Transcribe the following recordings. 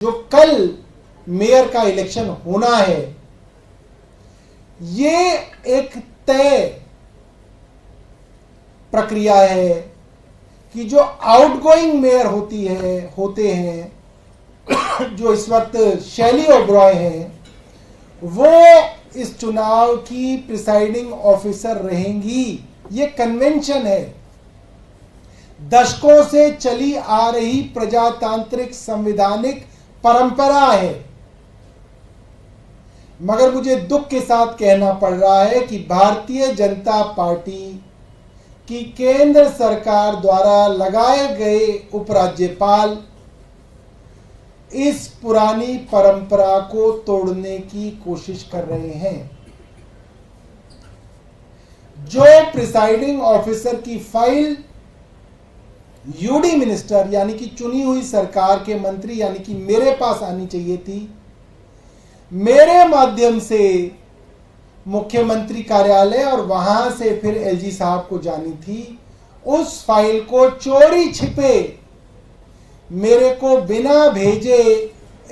जो कल मेयर का इलेक्शन होना है, ये एक तय प्रक्रिया है कि जो आउटगोइंग मेयर होते हैं जो इस वक्त शैली ओबरॉय हैं, वो इस चुनाव की प्रिसाइडिंग ऑफिसर रहेंगी। ये कन्वेंशन है, दशकों से चली आ रही प्रजातांत्रिक संवैधानिक परंपरा है। मगर मुझे दुख के साथ कहना पड़ रहा है कि भारतीय जनता पार्टी की केंद्र सरकार द्वारा लगाए गए उपराज्यपाल इस पुरानी परंपरा को तोड़ने की कोशिश कर रहे हैं। जो प्रिसाइडिंग ऑफिसर की फाइल यूडी मिनिस्टर यानी कि चुनी हुई सरकार के मंत्री यानी कि मेरे पास आनी चाहिए थी, मेरे माध्यम से मुख्यमंत्री कार्यालय और वहां से फिर एलजी साहब को जानी थी, उस फाइल को चोरी छिपे मेरे को बिना भेजे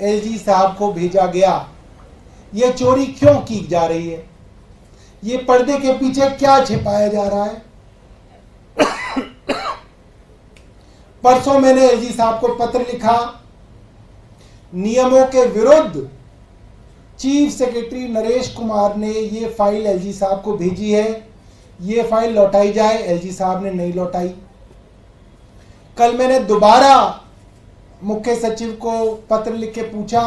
एलजी साहब को भेजा गया। यह चोरी क्यों की जा रही है? ये पर्दे के पीछे क्या छिपाया जा रहा है? परसों मैंने एलजी साहब को पत्र लिखा, नियमों के विरुद्ध चीफ सेक्रेटरी नरेश कुमार ने ये फाइल एलजी साहब को भेजी है, ये फाइल लौटाई जाए। एलजी साहब ने नहीं लौटाई। कल मैंने दोबारा मुख्य सचिव को पत्र लिख के पूछा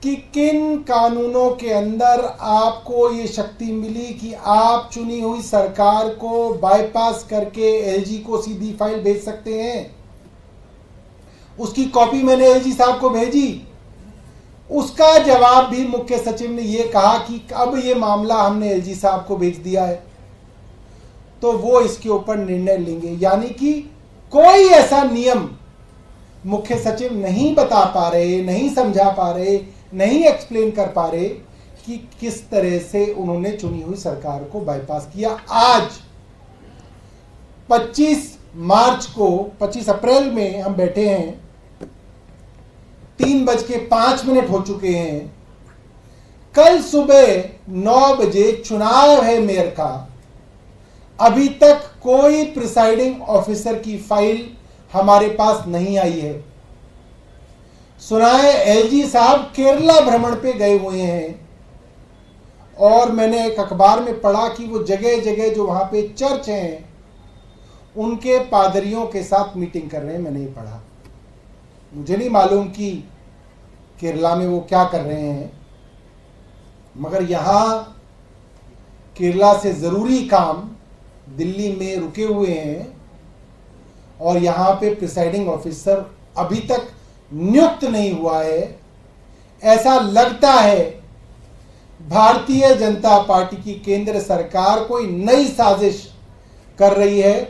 कि किन कानूनों के अंदर आपको ये शक्ति मिली कि आप चुनी हुई सरकार को बाईपास करके एलजी को सीधी फाइल भेज सकते हैं। उसकी कॉपी मैंने एलजी साहब को भेजी। उसका जवाब भी मुख्य सचिव ने यह कहा कि अब ये मामला हमने एलजी साहब को भेज दिया है, तो वो इसके ऊपर निर्णय लेंगे। यानी कि कोई ऐसा नियम मुख्य सचिव नहीं बता पा रहे, नहीं समझा पा रहे, नहीं एक्सप्लेन कर पा रहे कि किस तरह से उन्होंने चुनी हुई सरकार को बाईपास किया। आज 25 मार्च को 25 अप्रैल में हम बैठे हैं, 3:05 हो चुके हैं। कल सुबह 9 बजे चुनाव है मेयर का। अभी तक कोई प्रिसाइडिंग ऑफिसर की फाइल हमारे पास नहीं आई है। सुना है एलजी साहब केरला भ्रमण पे गए हुए हैं और मैंने एक अखबार में पढ़ा कि वो जगह जगह जो वहां पे चर्च हैं उनके पादरियों के साथ मीटिंग कर रहे हैं। मैंने ये पढ़ा। मुझे नहीं मालूम कि केरला में वो क्या कर रहे हैं, मगर यहां केरला से जरूरी काम दिल्ली में रुके हुए हैं और यहां पे प्रिसाइडिंग ऑफिसर अभी तक नियुक्त नहीं हुआ है। ऐसा लगता है भारतीय जनता पार्टी की केंद्र सरकार कोई नई साजिश कर रही है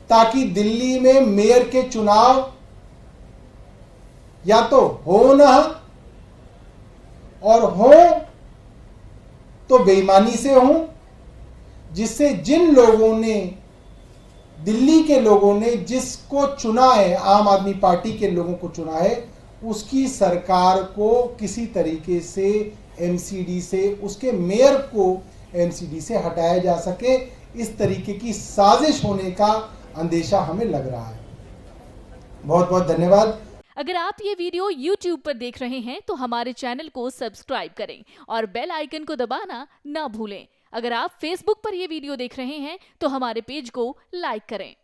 ताकि दिल्ली में मेयर के चुनाव या तो हो ना, और हो तो बेईमानी से हो, जिससे जिन लोगों ने, दिल्ली के लोगों ने जिसको चुना है, आम आदमी पार्टी के लोगों को चुना है, उसकी सरकार को किसी तरीके से एमसीडी से, उसके मेयर को एमसीडी से हटाया जा सके। इस तरीके की साजिश होने का अंदेशा हमें लग रहा है। बहुत बहुत धन्यवाद। अगर आप ये वीडियो YouTube पर देख रहे हैं तो हमारे चैनल को सब्सक्राइब करें और बेल आइकन को दबाना ना भूलें। अगर आप Facebook पर ये वीडियो देख रहे हैं तो हमारे पेज को लाइक करें।